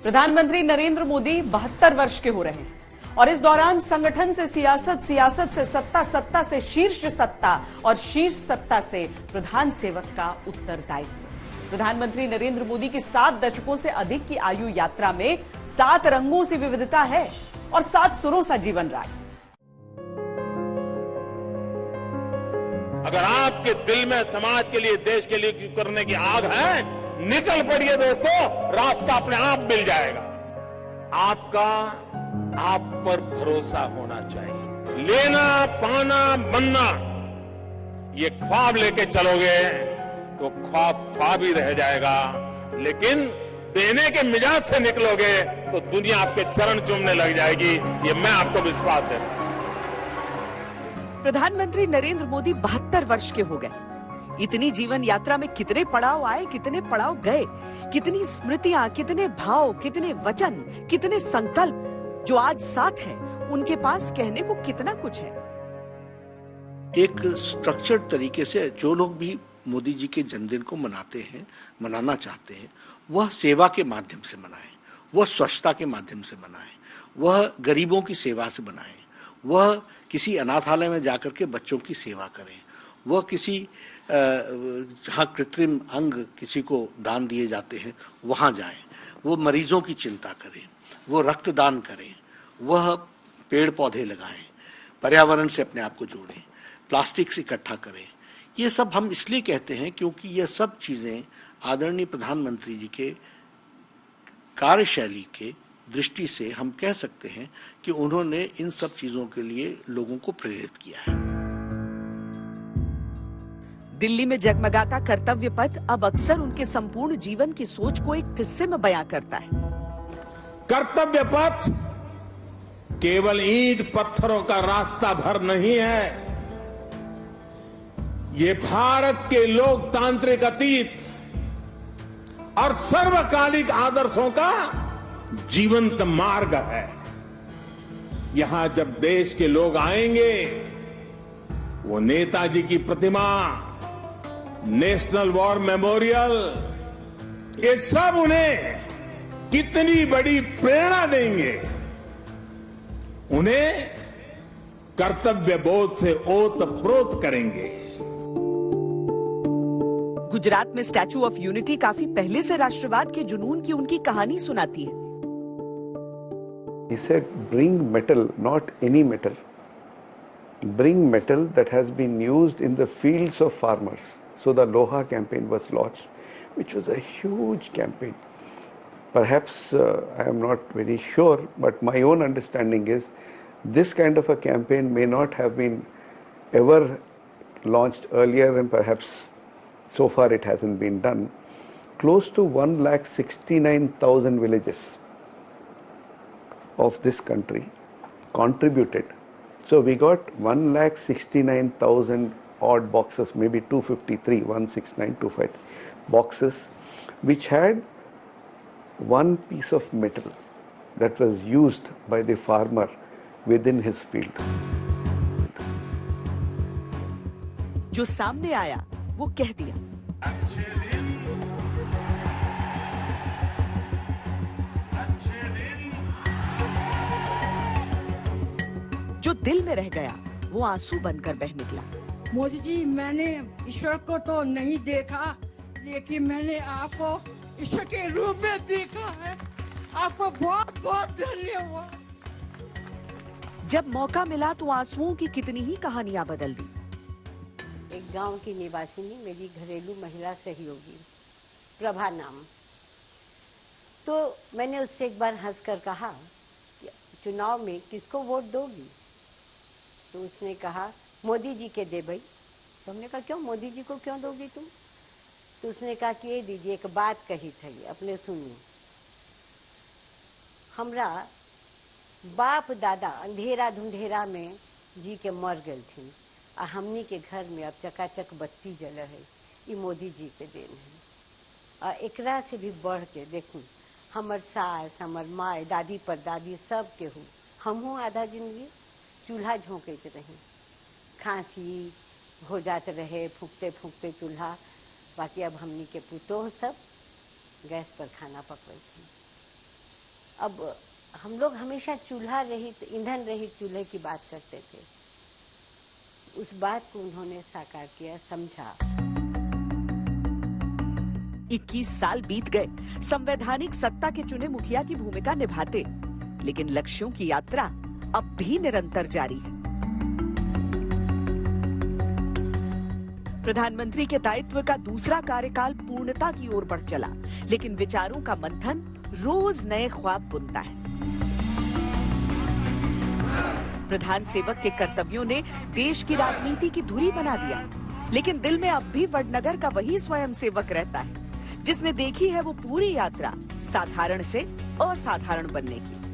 प्रधानमंत्री नरेंद्र मोदी 72 वर्ष के हो रहे हैं और इस दौरान संगठन से सियासत, सियासत से सत्ता, सत्ता से शीर्ष सत्ता और शीर्ष सत्ता से प्रधान सेवक का उत्तरदायित्व। प्रधानमंत्री नरेंद्र मोदी की 7 दशकों से अधिक की आयु यात्रा में 7 रंगों से विविधता है और 7 सुरों सा जीवन राग। अगर आपके दिल में समाज के लिए, देश के लिए करने की आग है, निकल पड़िए दोस्तों, रास्ता अपने आप मिल जाएगा। आपका आप पर भरोसा होना चाहिए। लेना, पाना, बनना, ये ख्वाब लेके चलोगे तो ख्वाब ख्वाब ही रह जाएगा, लेकिन देने के मिजाज से निकलोगे तो दुनिया आपके चरण चूमने लग जाएगी। ये मैं आपको विश्वास देता हूं। प्रधानमंत्री नरेंद्र मोदी 72 वर्ष के हो गए। इतनी जीवन यात्रा में कितने पड़ाव आए, कितने पड़ाव गए, कितनी स्मृतियां, कितने भाव, कितने वचन, कितने संकल्प जो आज साथ हैं, उनके पास कहने को कितना कुछ है। एक स्ट्रक्चर्ड तरीके से जो लोग भी मोदी जी के जन्मदिन को मनाते हैं, मनाना चाहते हैं, वह सेवा के माध्यम से मनाएं, वह स्वच्छता के माध्यम से मनाएं, वह गरीबों की सेवा से मनाएं, वह किसी अनाथालय में जाकर के बच्चों की सेवा करें, वह किसी जहाँ कृत्रिम अंग किसी को दान दिए जाते हैं वहाँ जाएं, वो मरीजों की चिंता करें, वो रक्तदान करें, वह पेड़ पौधे लगाएं, पर्यावरण से अपने आप को जोड़ें, प्लास्टिक से इकट्ठा करें। ये सब हम इसलिए कहते हैं क्योंकि ये सब चीज़ें आदरणीय प्रधानमंत्री जी के कार्यशैली के दृष्टि से हम कह सकते हैं कि उन्होंने इन सब चीज़ों के लिए लोगों को प्रेरित किया है। दिल्ली में जगमगाता कर्तव्य पथ अब अक्सर उनके संपूर्ण जीवन की सोच को एक किस्से में बयां करता है। कर्तव्य पथ केवल ईंट पत्थरों का रास्ता भर नहीं है, ये भारत के लोकतांत्रिक अतीत और सर्वकालिक आदर्शों का जीवंत मार्ग है। यहां जब देश के लोग आएंगे, वो नेताजी की प्रतिमा, नेशनल वॉर मेमोरियल, ये सब उन्हें कितनी बड़ी प्रेरणा देंगे, उन्हें कर्तव्य बोध से ओतप्रोत करेंगे। गुजरात में स्टैच्यू ऑफ यूनिटी काफी पहले से राष्ट्रवाद के जुनून की उनकी कहानी सुनाती है। He said, bring metal, not any metal. Bring metal that has been used in the fields of farmers. So the Loha campaign was launched, which was a huge campaign. Perhaps I am not very sure, but my own understanding is this kind of a campaign may not have been ever launched earlier, and perhaps so far it hasn't been done. Close to 1,69,000 villages of this country contributed. So we got 1,69,000 odd boxes, maybe 253, 16925 boxes, which had one piece of metal that was used by the farmer within his field. जो सामने आया वो कह दिया। जो दिल में रह गया वो आंसू बनकर बह निकला। मोदी जी, मैंने ईश्वर को तो नहीं देखा, लेकिन मैंने आपको ईश्वर के रूप में देखा है। आपको बहुत बहुत धन्यवाद। जब मौका मिला तो आंसुओं की कितनी ही कहानियां बदल दी। एक गांव की निवासिनी, मेरी घरेलू महिला सहयोगी, प्रभा नाम, तो मैंने उससे एक बार हंसकर कहा, चुनाव में किसको वोट दोगी? तो उसने कहा, मोदी जी के दे भाई। तो हमने कहा, क्यों मोदी जी को क्यों दोगी तुम? तो उसने कहा कि ये दीजिए, एक बात कही थी, अपने सुनिए। हमरा बाप दादा अंधेरा धुंधेरा में जी के मर गए थे, आ हमनी के घर में अब चकाचक बत्ती जल है, ये मोदी जी के देन है। और एकरा से भी बढ़ के देखू, हमर सास, हमर माए, दादी पर दादी सब के हूँ, हमहू आधा जिंदगी चूल्हा झोंकते रहे, खांसी हो जाते रहे, फूकते फूकते चूल्हा। बाकी अब हमनी के पुतोह सब गैस पर खाना पकवे थे। अब हम लोग हमेशा चूल्हा रहित, ईंधन रहित चूल्हे की बात करते थे। उस बात को उन्होंने साकार किया, समझा। 21 साल बीत गए, संवैधानिक सत्ता के चुने मुखिया की भूमिका निभाते, लेकिन लक्ष्यों की यात्रा अब भी निरंतर जारी है। प्रधानमंत्री के दायित्व का दूसरा कार्यकाल पूर्णता की ओर बढ़ चला, लेकिन विचारों का मंथन रोज नए ख्वाब बुनता है। प्रधान सेवक के कर्तव्यों ने देश की राजनीति की धुरी बना दिया, लेकिन दिल में अब भी वडनगर का वही स्वयं सेवक रहता है, जिसने देखी है वो पूरी यात्रा साधारण से असाधारण बनने की।